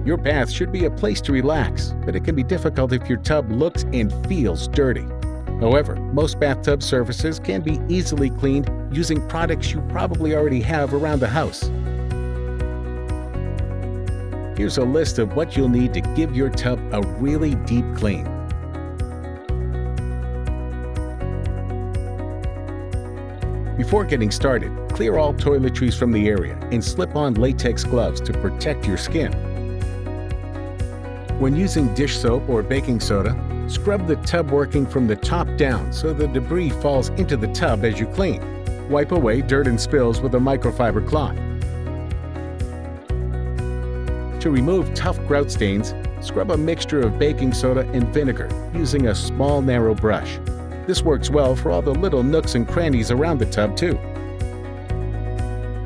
Your bath should be a place to relax, but it can be difficult if your tub looks and feels dirty. However, most bathtub surfaces can be easily cleaned using products you probably already have around the house. Here's a list of what you'll need to give your tub a really deep clean. Before getting started, clear all toiletries from the area and slip on latex gloves to protect your skin. When using dish soap or baking soda, scrub the tub working from the top down so the debris falls into the tub as you clean. Wipe away dirt and spills with a microfiber cloth. To remove tough grout stains, scrub a mixture of baking soda and vinegar using a small narrow brush. This works well for all the little nooks and crannies around the tub too.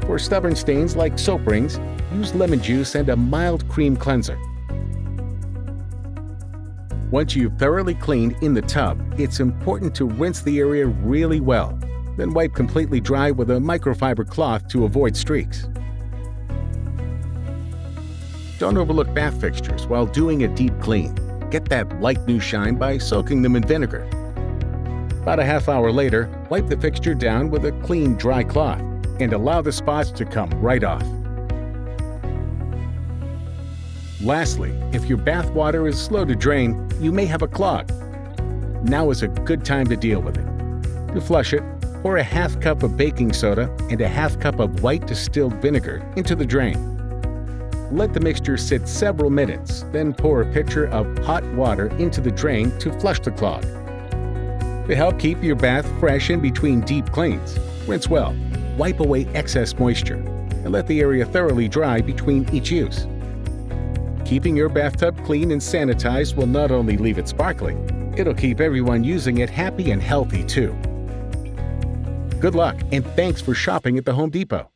For stubborn stains like soap rings, use lemon juice and a mild cream cleanser. Once you've thoroughly cleaned in the tub, it's important to rinse the area really well, then wipe completely dry with a microfiber cloth to avoid streaks. Don't overlook bath fixtures while doing a deep clean. Get that light new shine by soaking them in vinegar. About a half hour later, wipe the fixture down with a clean, dry cloth and allow the spots to come right off. Lastly, if your bath water is slow to drain, you may have a clog. Now is a good time to deal with it. To flush it, pour a half cup of baking soda and a half cup of white distilled vinegar into the drain. Let the mixture sit several minutes, then pour a pitcher of hot water into the drain to flush the clog. To help keep your bath fresh in between deep cleans, rinse well, wipe away excess moisture, and let the area thoroughly dry between each use. Keeping your bathtub clean and sanitized will not only leave it sparkling, it'll keep everyone using it happy and healthy too. Good luck, and thanks for shopping at the Home Depot.